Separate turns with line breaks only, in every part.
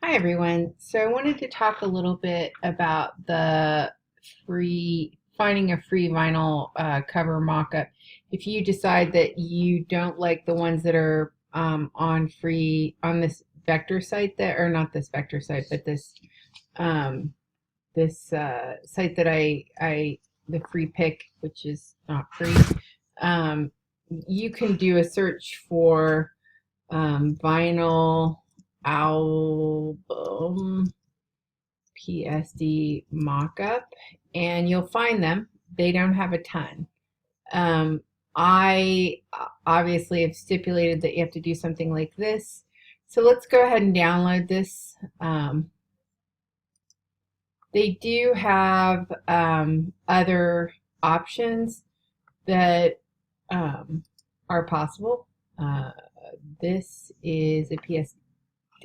Hi everyone. So I wanted to talk a little bit about the finding a free vinyl cover mock-up. If you decide that you don't like the ones that are on this vector site that, or not this vector site, but um, this site that the free pick, which is not free, you can do a search for vinyl album PSD mockup, and you'll find them. They don't have a ton. I obviously have stipulated that you have to do something like this. So let's go ahead and download this. They do have other options that are possible. This is a PSD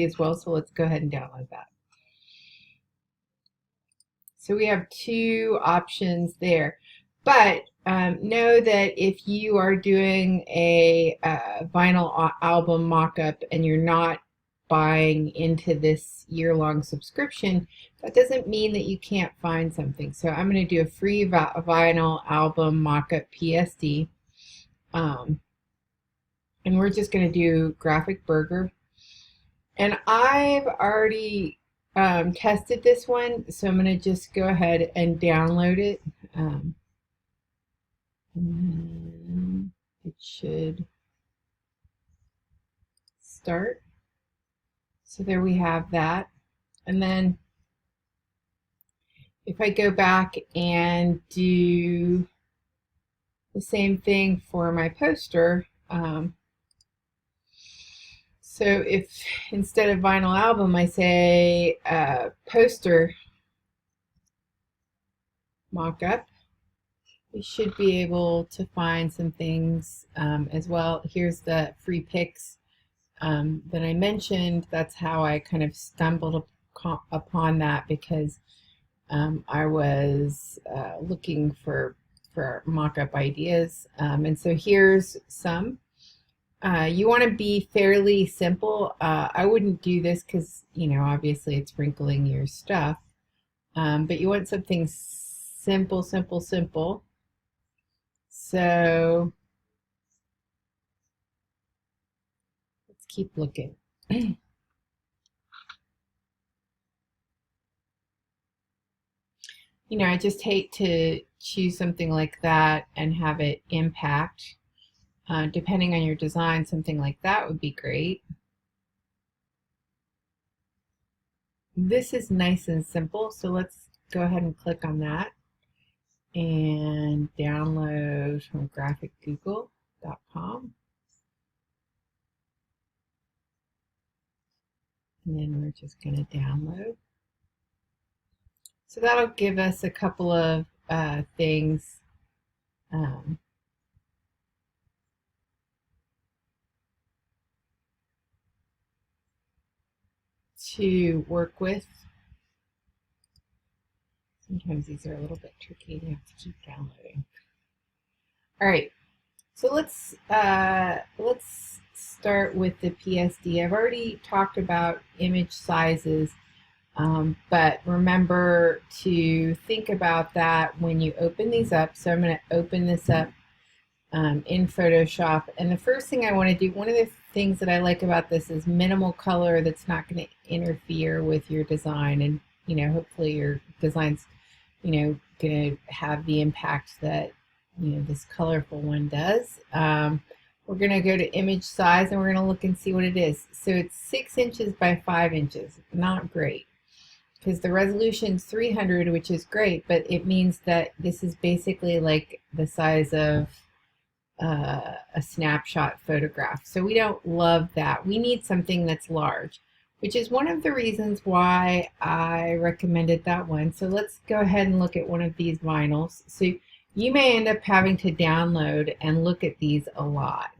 as well, so let's go ahead and download that. So we have two options there, but know that if you are doing a vinyl album mock-up and you're not buying into this year-long subscription, that doesn't mean that you can't find something. So I'm going to do a free vinyl album mock-up PSD, and we're just going to do graphic burger. And I've already tested this one, so I'm going to just go ahead and download it. And it should start. So there we have that. And then if I go back and do the same thing for my poster, so if instead of vinyl album I say poster mock-up, we should be able to find some things as well. Here's the free picks that I mentioned. That's how I kind of stumbled upon that, because I was looking for mock-up ideas. And so here's some. You want to be fairly simple. I wouldn't do this because, obviously it's wrinkling your stuff. But you want something simple. So let's keep looking. I just hate to choose something like that and have it impact. Depending on your design, something like that would be great. This is nice and simple, so let's go ahead and click on that and download from graphicgoogle.com. And then we're just going to download. So that'll give us a couple of things. To work with. Sometimes these are a little bit tricky. You have to keep downloading. All right, so let's start with the PSD. I've already talked about image sizes, but remember to think about that when you open these up. So I'm going to open this up in Photoshop, and the first thing I want to do, one of the things that I like about this is minimal color that's not going to interfere with your design, and hopefully your design's going to have the impact that this colorful one does. We're going to go to image size, and we're going to look and see what it is. So it's 6 inches by 5 inches. Not great, because the resolution's 300, which is great, but it means that this is basically like the size of a snapshot photograph. So we don't love that. We need something that's large, which is one of the reasons why I recommended that one. So let's go ahead and look at one of these vinyls. So you may end up having to download and look at these a lot.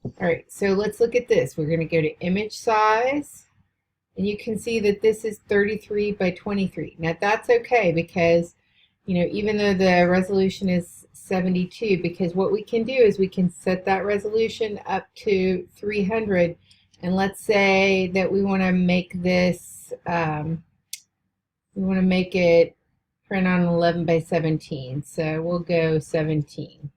All right, so let's look at this. We're going to go to image size, and you can see that this is 33 by 23. Now that's okay, because even though the resolution is 72, because what we can do is we can set that resolution up to 300, And let's say that we want to make this, we want to make it print on 11 by 17. So we'll go 17.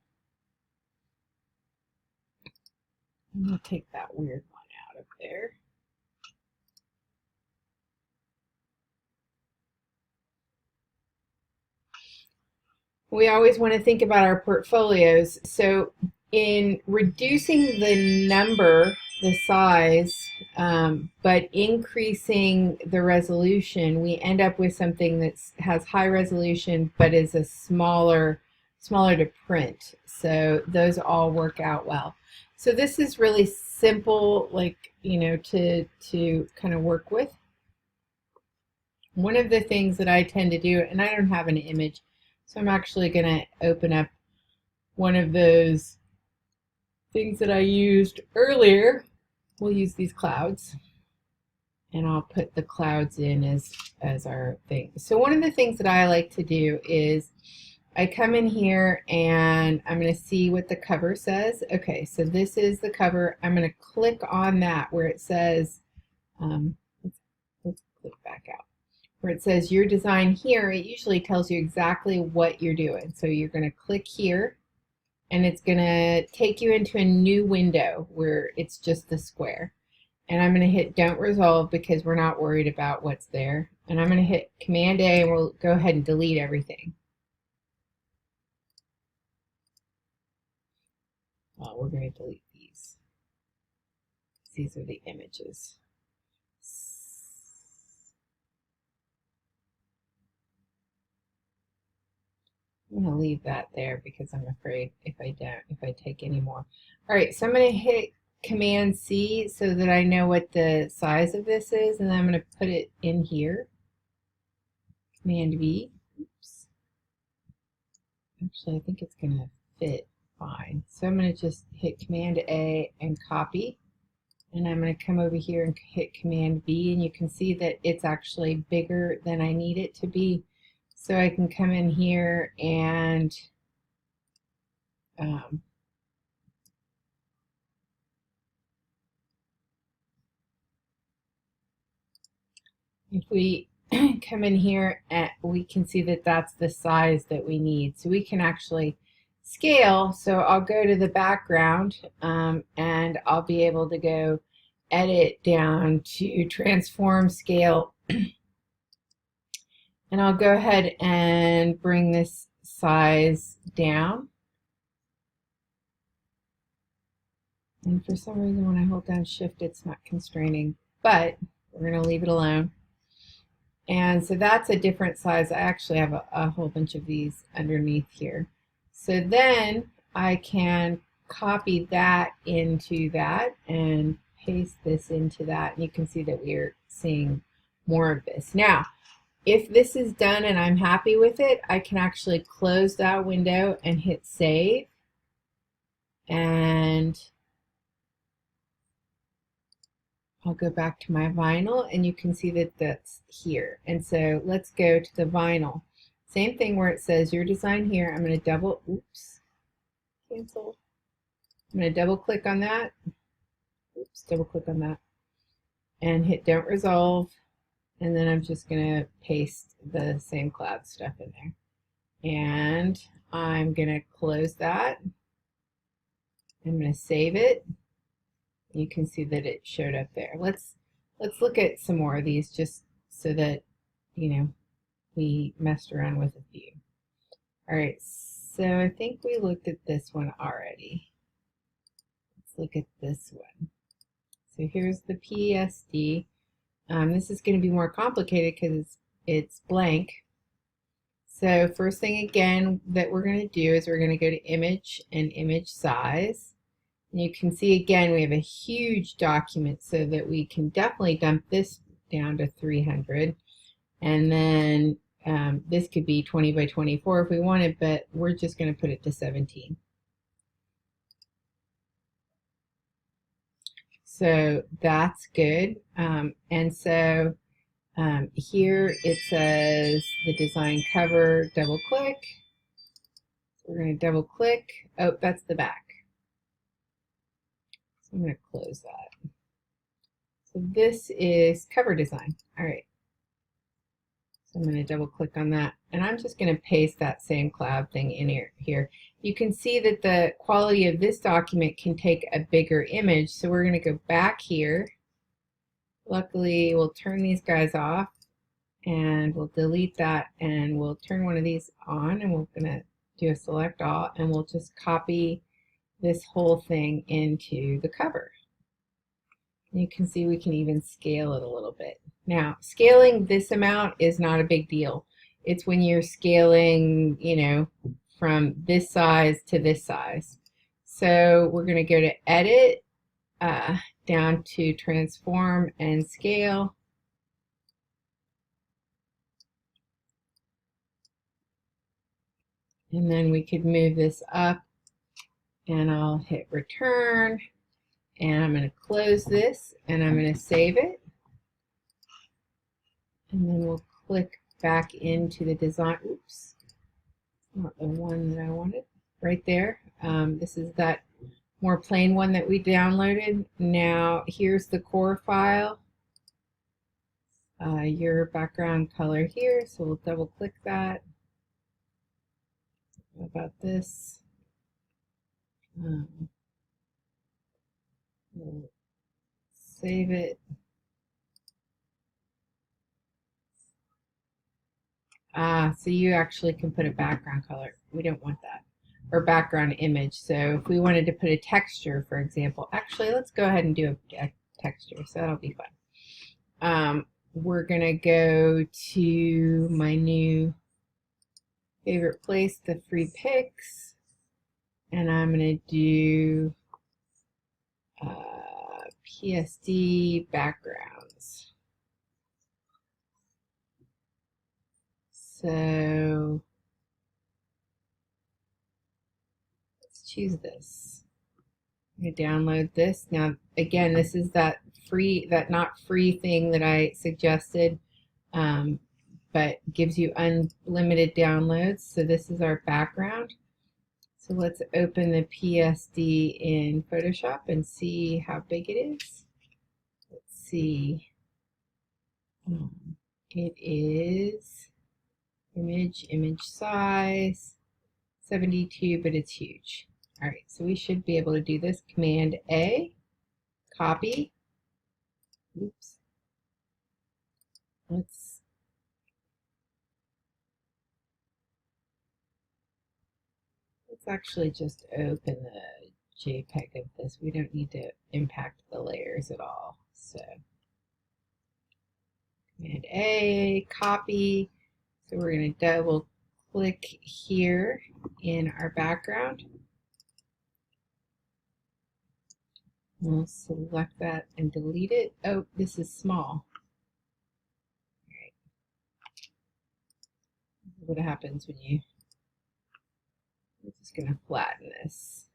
I'm going to take that weird one out of there. We always want to think about our portfolios. So in reducing the number, the size, but increasing the resolution, we end up with something that has high resolution but is a smaller to print. So those all work out well. So this is really simple, like, you know, to kind of work with. One of the things that I tend to do, and I don't have an image, so I'm actually going to open up one of those things that I used earlier. We'll use these clouds, and I'll put the clouds in as our thing. So one of the things that I like to do is I come in here and I'm going to see what the cover says. Okay, so this is the cover. I'm going to click on that where it says, let's click back out. Where it says your design here, it usually tells you exactly what you're doing. So you're going to click here, and it's going to take you into a new window where it's just the square. And I'm going to hit don't resolve because we're not worried about what's there. And I'm going to hit Command A, and we'll go ahead and delete everything. Well, we're going to delete these. These are the images. I'm going to leave that there because I'm afraid if I take any more. All right, so I'm going to hit Command C so that I know what the size of this is, and then I'm going to put it in here. Command V. Oops. Actually, I think it's going to fit fine. So I'm going to just hit Command A and copy. And I'm going to come over here and hit Command V, and you can see that it's actually bigger than I need it to be. So I can come in here and if we come in here, we can see that that's the size that we need. So we can actually scale. So I'll go to the background and I'll be able to go edit down to transform scale. And I'll go ahead and bring this size down. And for some reason when I hold down Shift it's not constraining, but we're going to leave it alone. And so that's a different size. I actually have a whole bunch of these underneath here. So then I can copy that into that and paste this into that, and you can see that we're seeing more of this. Now, if this is done and I'm happy with it, I can actually close that window and hit save. And I'll go back to my vinyl, and you can see that that's here. And so let's go to the vinyl. Same thing where it says your design here. I'm going to double, oops, cancel. I'm going to double click on that. Oops, double click on that. And hit don't resolve. And then I'm just going to paste the same cloud stuff in there. And I'm going to close that. I'm going to save it. You can see that it showed up there. Let's look at some more of these just so that, you know, we messed around with a few. All right, so I think we looked at this one already. Let's look at this one. So here's the PSD. This is going to be more complicated because it's blank. So first thing again that we're going to do is we're going to go to image and image size. And you can see again we have a huge document, so that we can definitely dump this down to 300. And then this could be 20 by 24 if we wanted, but we're just going to put it to 17. So that's good. And so here it says the design cover, double click. So we're going to double click. Oh, that's the back. So I'm going to close that. So this is cover design. All right. So I'm going to double click on that, and I'm just going to paste that same cloud thing in here. You can see that the quality of this document can take a bigger image, so we're going to go back here. Luckily, we'll turn these guys off, and we'll delete that, and we'll turn one of these on, and we're going to do a select all, and we'll just copy this whole thing into the cover. And you can see we can even scale it a little bit. Now, scaling this amount is not a big deal. It's when you're scaling, you know, from this size to this size. So we're going to go to Edit, down to Transform and Scale. And then we could move this up, and I'll hit Return, and I'm going to close this, and I'm going to save it. And then we'll click back into the design. Oops, not the one that I wanted. Right there. This is that more plain one that we downloaded. Now here's the core file. Your background color here. So we'll double click that. What about this? We'll save it. So you actually can put a background color. We don't want that. Or background image. So if we wanted to put a texture, for example, actually let's go ahead and do a texture, so that'll be fun. We're going to go to my new favorite place, the free picks, and I'm going to do PSD backgrounds. So let's choose this. I'm going to download this. Now again, this is that not free thing that I suggested, but gives you unlimited downloads. So this is our background. So let's open the PSD in Photoshop and see how big it is. Let's see. It is image size 72, but it's huge. All right, so we should be able to do this. Command A, copy. Oops. Let's actually just open the JPEG of this. We don't need to impact the layers at all. So Command A, copy. So we're going to double click here in our background. We'll select that and delete it. Oh, this is small. All right. What happens when you... We're just going to flatten this.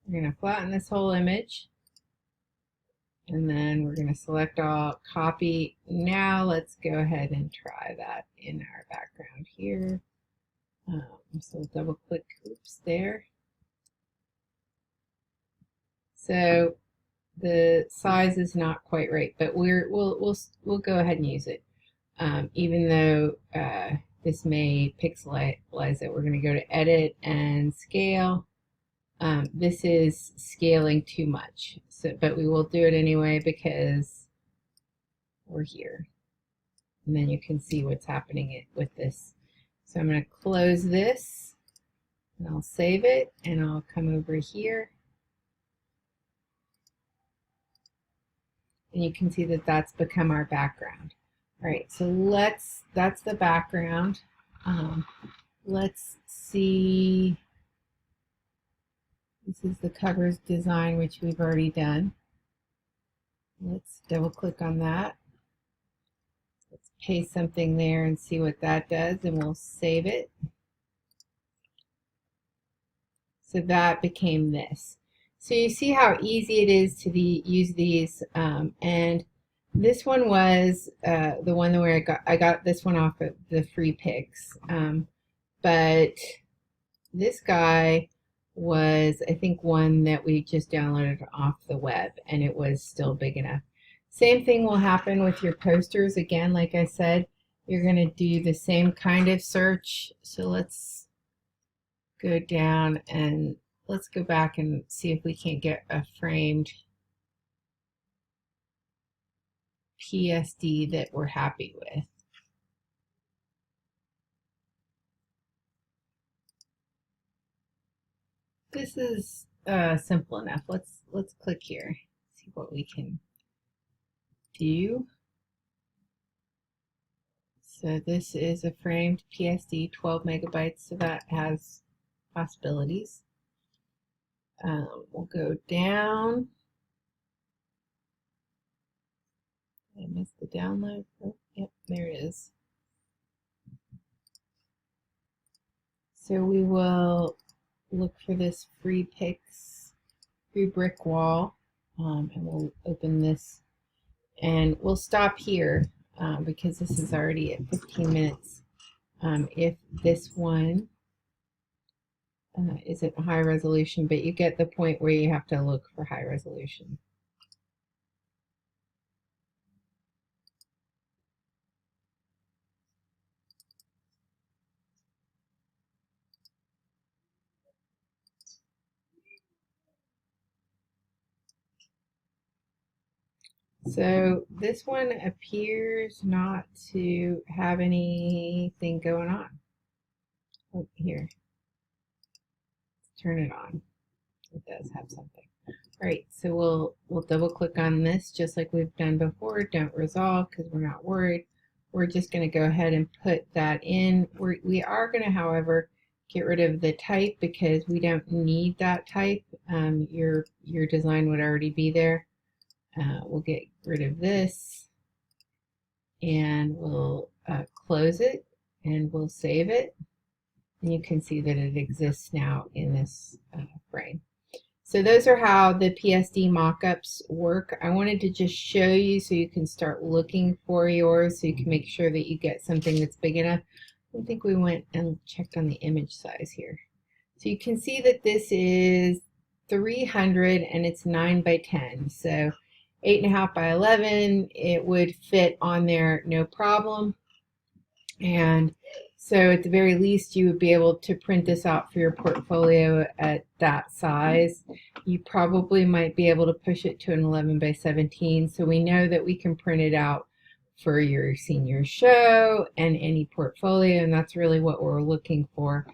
We're going to flatten this whole image. And then we're going to select all, copy. Now let's go ahead and try that in our background here. So double click, oops, there. So the size is not quite right, but we'll go ahead and use it. Even though this may pixelize it, we're going to go to Edit and Scale. This is scaling too much, but we will do it anyway because we're here. And then you can see what's happening with this. So I'm going to close this, and I'll save it, and I'll come over here. And you can see that that's become our background. All right, so that's the background. Let's see. This is the covers design, which we've already done. Let's double click on that. Let's paste something there and see what that does, and we'll save it. So that became this. So you see how easy it is to use these, and this one was the one where I got this one off of the free picks, but this guy was, I think, one that we just downloaded off the web, and it was still big enough. Same thing will happen with your posters. Again, like I said, you're going to do the same kind of search. So let's go down and let's go back and see if we can't get a framed PSD that we're happy with. This is simple enough. Let's click here, see what we can do. So this is a framed PSD, 12 megabytes, so that has possibilities. We'll go down. I missed the download. Oh, yep, there it is. So we will look for this free brick wall, and we'll open this, and we'll stop here because this is already at 15 minutes. If this one isn't high resolution, but you get the point where you have to look for high resolution. So this one appears not to have anything going on. Oh, here. Let's turn it on. It does have something. All right, so we'll double click on this just like we've done before. Don't resolve because we're not worried. We're just going to go ahead and put that in. We are going to, however, get rid of the type because we don't need that type. Your design would already be there. We'll get rid of this, and we'll close it, and we'll save it. And you can see that it exists now in this frame. So those are how the PSD mockups work. I wanted to just show you so you can start looking for yours so you can make sure that you get something that's big enough. I think we went and checked on the image size here. So you can see that this is 300 and it's 9 by 10. So 8.5 by 11, it would fit on there no problem. And so at the very least, you would be able to print this out for your portfolio at that size. You probably might be able to push it to an 11 by 17. So we know that we can print it out for your senior show and any portfolio, and that's really what we're looking for.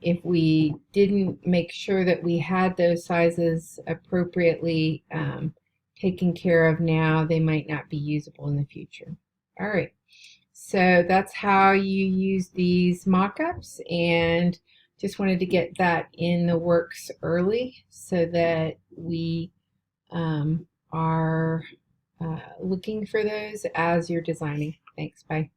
If we didn't make sure that we had those sizes appropriately taken care of now, they might not be usable in the future. All right. So that's how you use these mock-ups, and just wanted to get that in the works early so that we are looking for those as you're designing. Thanks, bye.